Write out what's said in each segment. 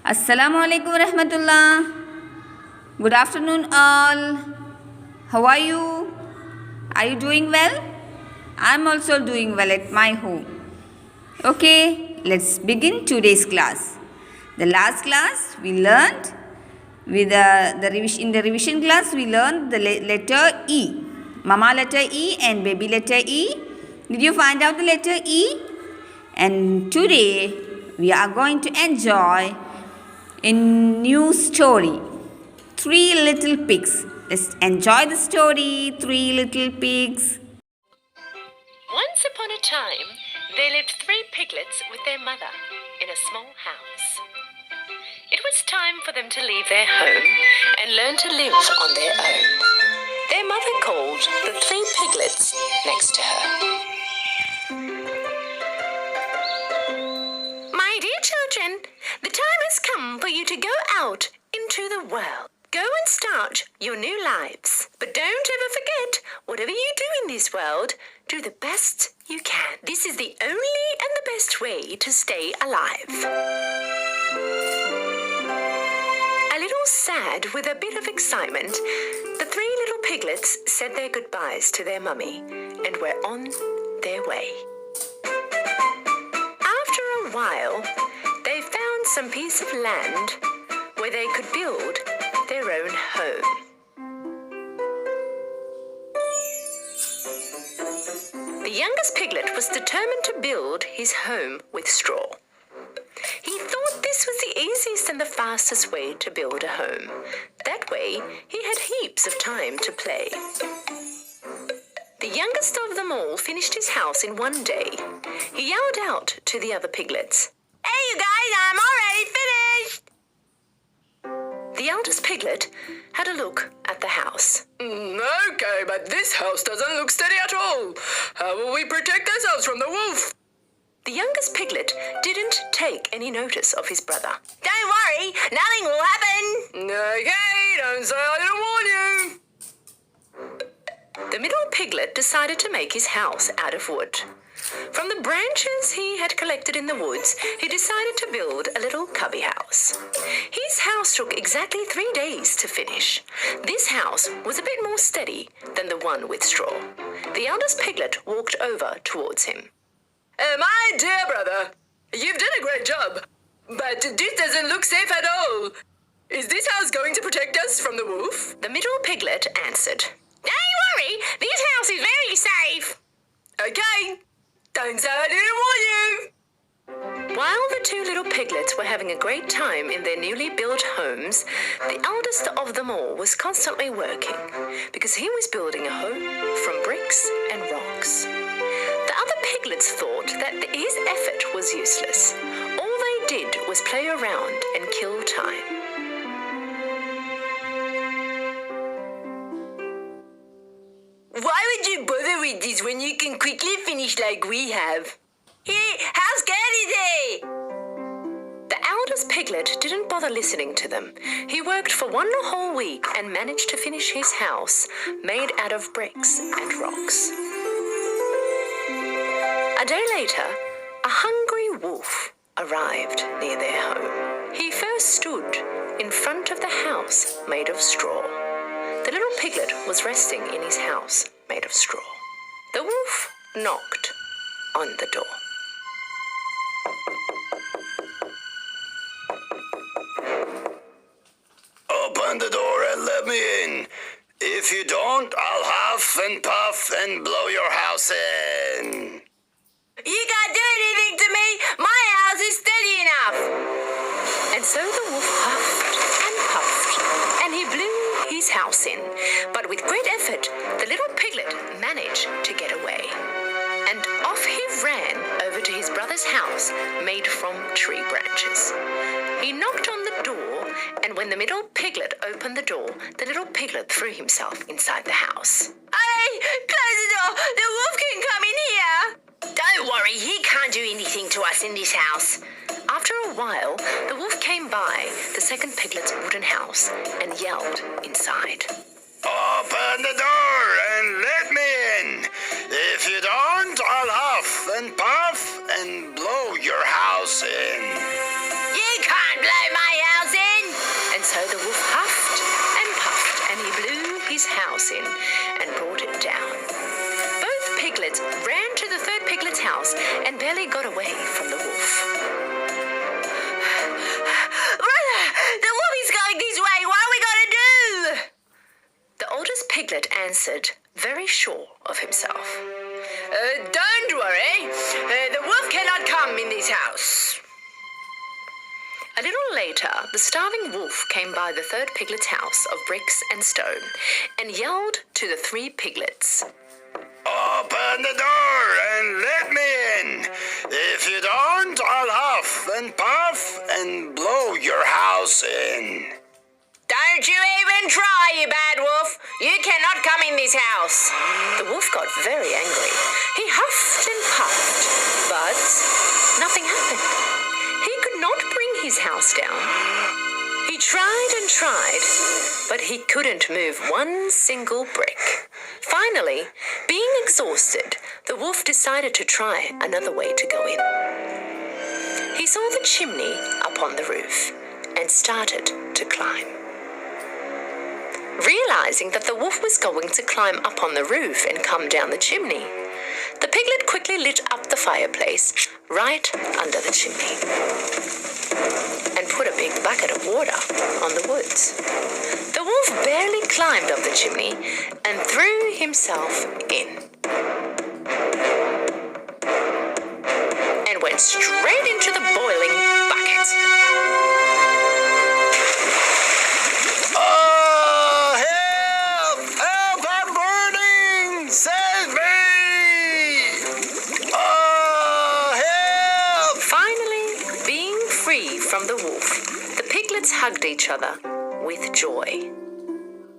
Assalamu alaikum warahmatullah. Good afternoon, all. How are you? Are you doing well? I'm also doing well at my home. Okay, let's begin today's class. The last class we learned in the revision class we learned the letter E. Mama letter E and baby letter E. Did you find out the letter E? And today we are going to enjoy a new story, Three Little Pigs. Let's enjoy the story, Three Little Pigs. Once upon a time, there lived three piglets with their mother in a small house. It was time for them to leave their home and learn to live on their own. Their mother called the three piglets next to her. My dear children, the time has come for you to go out into the world. Go and start your new lives. But don't ever forget, whatever you do in this world, do the best you can. This is the only and the best way to stay alive. A little sad with a bit of excitement, the three little piglets said their goodbyes to their mummy and were on their way. After a while, they found some piece of land where they could build their own home. The youngest piglet was determined to build his home with straw. He thought this was the easiest and the fastest way to build a home. That way, he had heaps of time to play. The youngest of them all finished his house in one day. He yelled out to the other piglets, "Hey, you guys, I'm already finished!" The eldest piglet had a look at the house. Okay, but this house doesn't look steady at all. How will we protect ourselves from the wolf? The youngest piglet didn't take any notice of his brother. Don't worry, nothing will happen. Okay, don't say I didn't warn you. The middle piglet decided to make his house out of wood. From the branches he had collected in the woods, he decided to build a little cubby house. His house took exactly 3 days to finish. This house was a bit more steady than the one with straw. The eldest piglet walked over towards him. My dear brother, you've done a great job, but this doesn't look safe at all. Is this house going to protect us from the wolf? The middle piglet answered, "Don't worry, this house is very safe." Okay, don't say I didn't warn you. While the two little piglets were having a great time in their newly built homes, the eldest of them all was constantly working because he was building a home from bricks and rocks. The other piglets thought that his effort was useless. All they did was play around and kill time. Why would you bother with this when you can quickly finish like we have? Hey, how scared is he? The eldest piglet didn't bother listening to them. He worked for 1 whole week and managed to finish his house made out of bricks and rocks. A day later, a hungry wolf arrived near their home. He first stood in front of the house made of straw. The little piglet was resting in his house made of straw. The wolf knocked on the door. Open the door and let me in. If you don't, I'll huff and puff and blow your house in. You can't do anything to me. My house is steady enough. And so the wolf huffed and puffed, and he blew his house in. But with great effort, the little piglet managed to get away. And off he ran over to his brother's house made from tree branches. He knocked on the door, and when the middle piglet opened the door, the little piglet threw himself inside the house. Hey, close the door. The wolf can come in here. Don't worry, he can't do anything to us in this house. After a while, the wolf came by the second piglet's wooden house and yelled inside. Open the door and let me in. If you don't, I'll huff and puff and blow your house in. You can't blow my house in and brought it down. Both piglets ran to the third piglet's house and barely got away from the wolf. Brother, the wolf is going this way. What are we going to do? The oldest piglet answered, very sure of himself. Don't worry. The wolf cannot come in this house. A little later, the starving wolf came by the third piglet's house of bricks and stone and yelled to the 3 piglets. Open the door and let me in. If you don't, I'll huff and puff and blow your house in. Don't you even try, you bad wolf. You cannot come in this house. The wolf got very angry. He huffed and puffed, but nothing happened. He could not bring his house down. He tried and tried, but he couldn't move one single brick. Finally, being exhausted, the wolf decided to try another way to go in. He saw the chimney up on the roof and started to climb. Realizing that the wolf was going to climb up on the roof and come down the chimney, the piglet quickly lit up the fireplace right under the chimney and put a big bucket of water on the wood. The wolf barely climbed up the chimney and threw himself in and went straight into the boiling bucket. From the wolf, the piglets hugged each other with joy.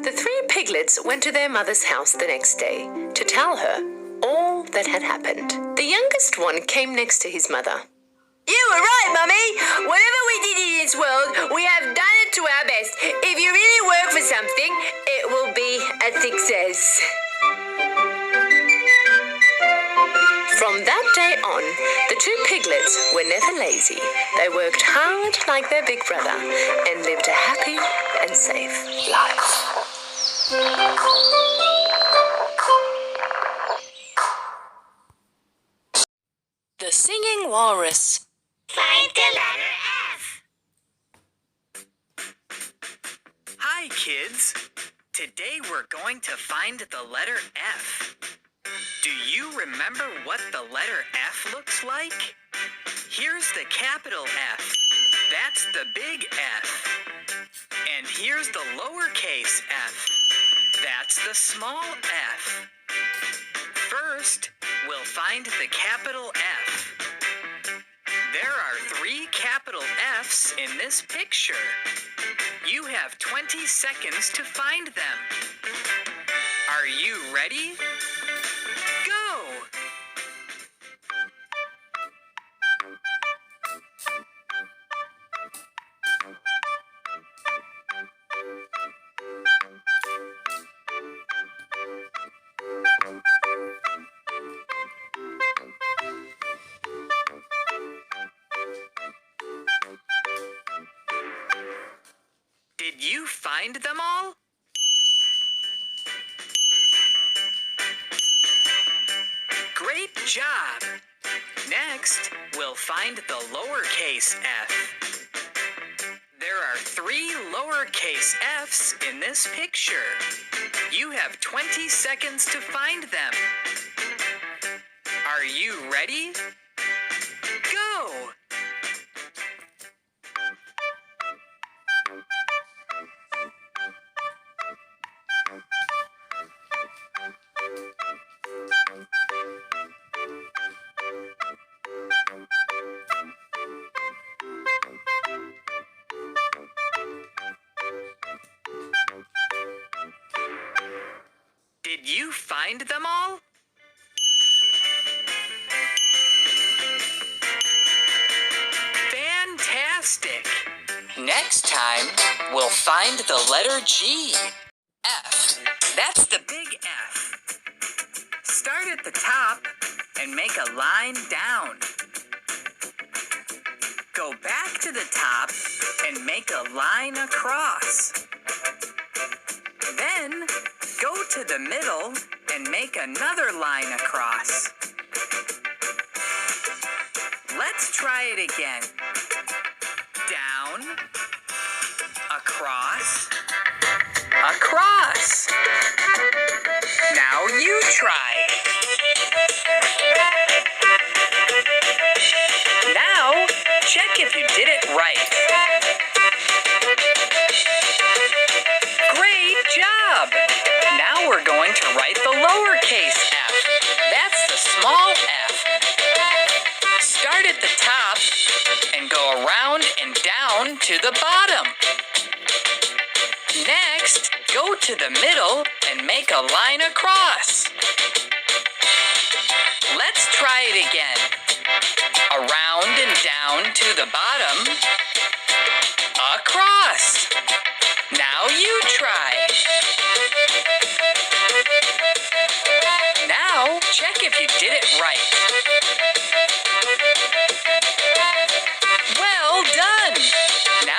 The 3 piglets went to their mother's house the next day to tell her all that had happened. The youngest one came next to his mother. You were right, Mummy. Whatever we did in this world, we have done it to our best. If you really work for something, it will be a success. From that day on, the 2 piglets were never lazy. They worked hard like their big brother and lived a happy and safe life. The Singing Walrus. Find the letter F. Hi, kids. Today we're going to find the letter F. Do you remember what the letter F looks like? Here's the capital F. That's the big F. And here's the lowercase f. That's the small f. First, we'll find the capital F. There are 3 capital F's in this picture. You have 20 seconds to find them. Are you ready? Go! Did you find them all? Great job! Next, we'll find the lowercase f. There are 3 lowercase f's in this picture. You have 20 seconds to find them. Are you ready? Go! Did you find them all? Fantastic! Next time, we'll find the letter G. F. That's the big F. Start at the top and make a line down. Go back to the top and make a line across. Then Go to the middle and make another line across. Let's try it again. Down, across, across. Now you try. Now, check if you did it right. Great job! Now we're going to write the lowercase f. That's the small f. Start at the top and go around and down to the bottom. Next, go to the middle and make a line across. Let's try it again. Around and down to the bottom. Across. Now you try. Now, check if you did it right.